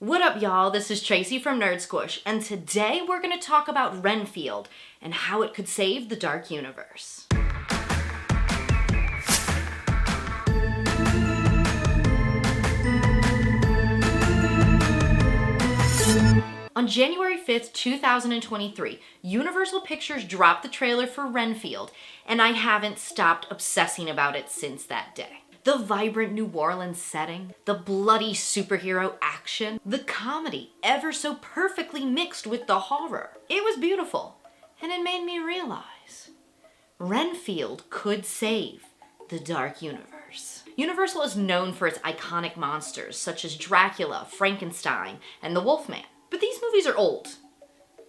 What up, y'all? This is Tracy from Squish, and today we're going to talk about Renfield and how it could save the dark universe. On January 5th, 2023, Universal Pictures dropped the trailer for Renfield, and I haven't stopped obsessing about it since that day. The vibrant New Orleans setting, the bloody superhero action, the comedy ever so perfectly mixed with the horror. It was beautiful, and it made me realize Renfield could save the dark universe. Universal is known for its iconic monsters such as Dracula, Frankenstein, and the Wolfman. But these movies are old.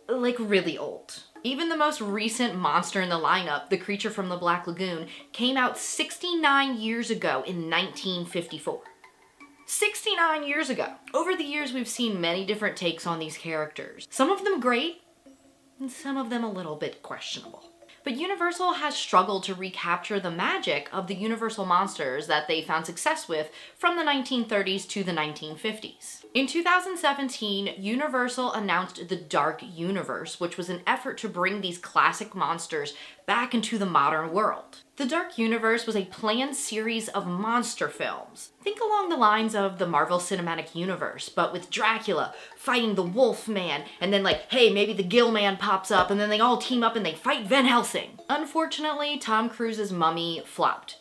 Like really old. Even the most recent monster in the lineup, the creature from the Black Lagoon, came out 69 years ago in 1954. 69 years ago! Over the years, we've seen many different takes on these characters. Some of them great, and some of them a little bit questionable. But Universal has struggled to recapture the magic of the Universal monsters that they found success with from the 1930s to the 1950s. In 2017, Universal announced the Dark Universe, which was an effort to bring these classic monsters back into the modern world. The Dark Universe was a planned series of monster films. Think along the lines of the Marvel Cinematic Universe, but with Dracula fighting the Wolfman, and then hey, maybe the Gill Man pops up, and then they all team up and they fight Van Helsing. Unfortunately, Tom Cruise's Mummy flopped.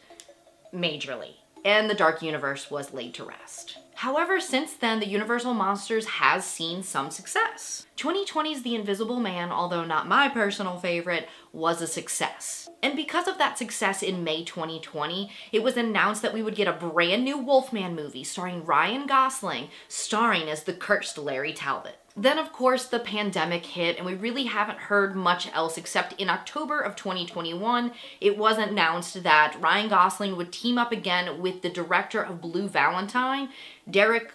Majorly. And the Dark Universe was laid to rest. However, since then, the Universal Monsters has seen some success. 2020's The Invisible Man, although not my personal favorite, was a success. And because of that success in May 2020, it was announced that we would get a brand new Wolfman movie starring Ryan Gosling, starring as the cursed Larry Talbot. Then, of course, the pandemic hit, and we really haven't heard much else except in October of 2021, it was announced that Ryan Gosling would team up again with the director of Blue Valentine, Derek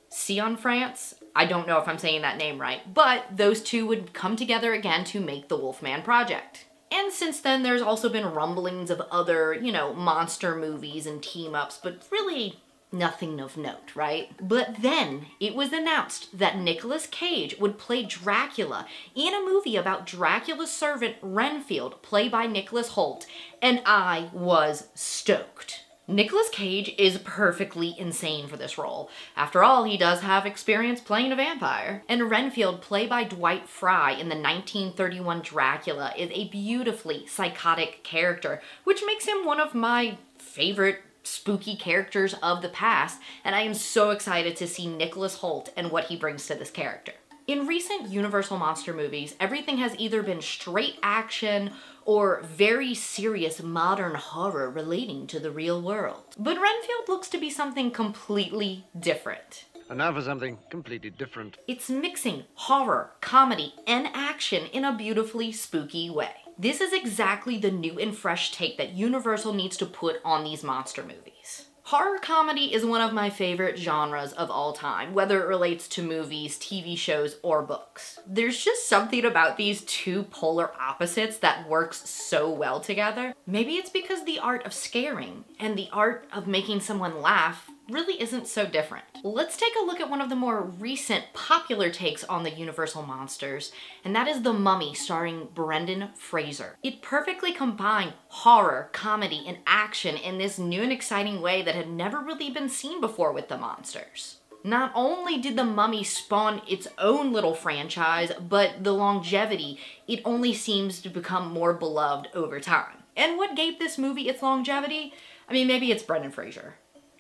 Cianfrance. I don't know if I'm saying that name right, but those two would come together again to make the Wolfman project. And since then, there's also been rumblings of other, monster movies and team-ups, but really nothing of note, right? But then it was announced that Nicolas Cage would play Dracula in a movie about Dracula's servant Renfield, played by Nicholas Hoult, and I was stoked. Nicolas Cage is perfectly insane for this role. After all, he does have experience playing a vampire. And Renfield, played by Dwight Fry in the 1931 Dracula, is a beautifully psychotic character, which makes him one of my favorite spooky characters of the past, and I am so excited to see Nicholas Hoult and what he brings to this character. In recent Universal Monster movies, everything has either been straight action or very serious modern horror relating to the real world. But Renfield looks to be something completely different. And now for something completely different. It's mixing horror, comedy, and action in a beautifully spooky way. This is exactly the new and fresh take that Universal needs to put on these monster movies. Horror comedy is one of my favorite genres of all time, whether it relates to movies, TV shows, or books. There's just something about these two polar opposites that works so well together. Maybe it's because the art of scaring and the art of making someone laugh really isn't so different. Let's take a look at one of the more recent popular takes on the Universal Monsters, and that is The Mummy starring Brendan Fraser. It perfectly combined horror, comedy, and action in this new and exciting way that had never really been seen before with the monsters. Not only did The Mummy spawn its own little franchise, but the longevity, it only seems to become more beloved over time. And what gave this movie its longevity? I mean, maybe it's Brendan Fraser.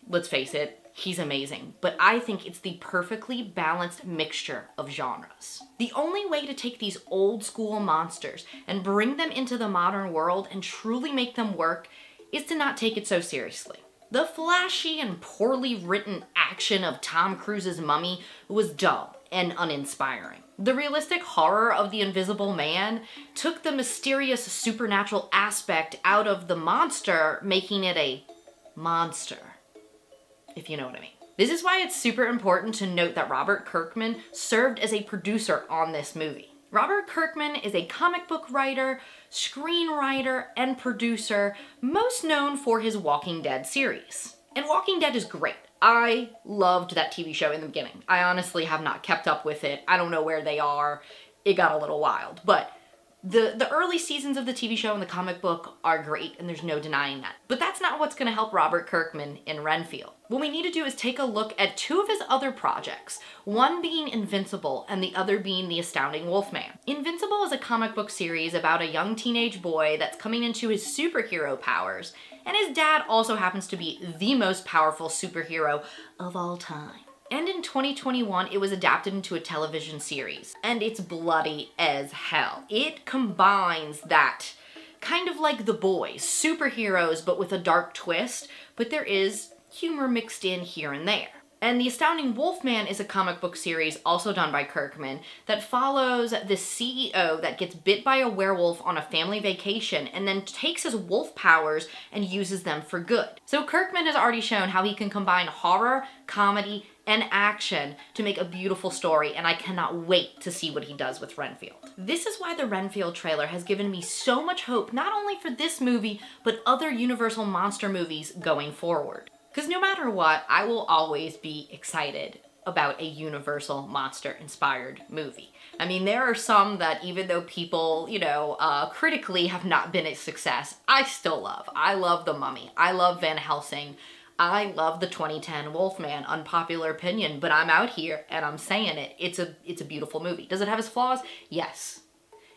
Let's face it, he's amazing, but I think it's the perfectly balanced mixture of genres. The only way to take these old school monsters and bring them into the modern world and truly make them work is to not take it so seriously. The flashy and poorly written action of Tom Cruise's Mummy was dull and uninspiring. The realistic horror of The Invisible Man took the mysterious supernatural aspect out of the monster, making it a monster, if you know what I mean. This is why it's super important to note that Robert Kirkman served as a producer on this movie. Robert Kirkman is a comic book writer, screenwriter, and producer, most known for his Walking Dead series. And Walking Dead is great. I loved that TV show in the beginning. I honestly have not kept up with it. I don't know where they are. It got a little wild, but the early seasons of the TV show and the comic book are great, and there's no denying that. But that's not what's going to help Robert Kirkman in Renfield. What we need to do is take a look at two of his other projects, one being Invincible and the other being The Astounding Wolfman. Invincible is a comic book series about a young teenage boy that's coming into his superhero powers, and his dad also happens to be the most powerful superhero of all time. And in 2021, it was adapted into a television series, and it's bloody as hell. It combines that kind of like The Boys, superheroes but with a dark twist, but there is humor mixed in here and there. And The Astounding Wolfman is a comic book series also done by Kirkman that follows the CEO that gets bit by a werewolf on a family vacation and then takes his wolf powers and uses them for good. So Kirkman has already shown how he can combine horror, comedy, and action to make a beautiful story, and I cannot wait to see what he does with Renfield. This is why the Renfield trailer has given me so much hope, not only for this movie, but other Universal monster movies going forward. Because no matter what, I will always be excited about a Universal monster-inspired movie. I mean, there are some that even though people, critically have not been a success, I still love. I love The Mummy. I love Van Helsing. I love the 2010 Wolfman, unpopular opinion, but I'm out here and I'm saying it. It's a beautiful movie. Does it have its flaws? Yes.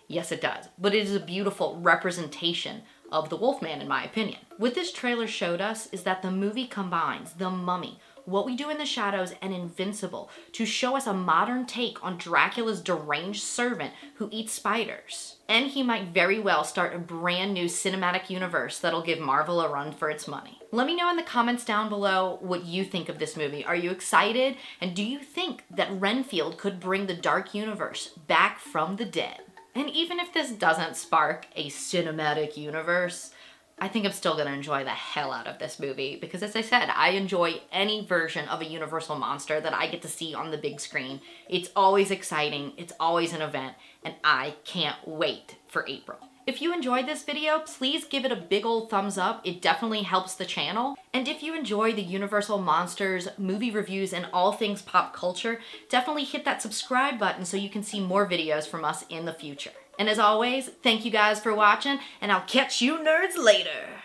Yes, it does. But it is a beautiful representation of the Wolfman, in my opinion. What this trailer showed us is that the movie combines The Mummy, What We Do in the Shadows, and Invincible to show us a modern take on Dracula's deranged servant who eats spiders. And he might very well start a brand new cinematic universe that'll give Marvel a run for its money. Let me know in the comments down below what you think of this movie. Are you excited? And do you think that Renfield could bring the dark universe back from the dead? And even if this doesn't spark a cinematic universe, I think I'm still gonna enjoy the hell out of this movie because, as I said, I enjoy any version of a Universal monster that I get to see on the big screen. It's always exciting, it's always an event, and I can't wait for April. If you enjoyed this video, please give it a big old thumbs up. It definitely helps the channel. And if you enjoy the Universal Monsters movie reviews and all things pop culture, definitely hit that subscribe button so you can see more videos from us in the future. And as always, thank you guys for watching, and I'll catch you nerds later.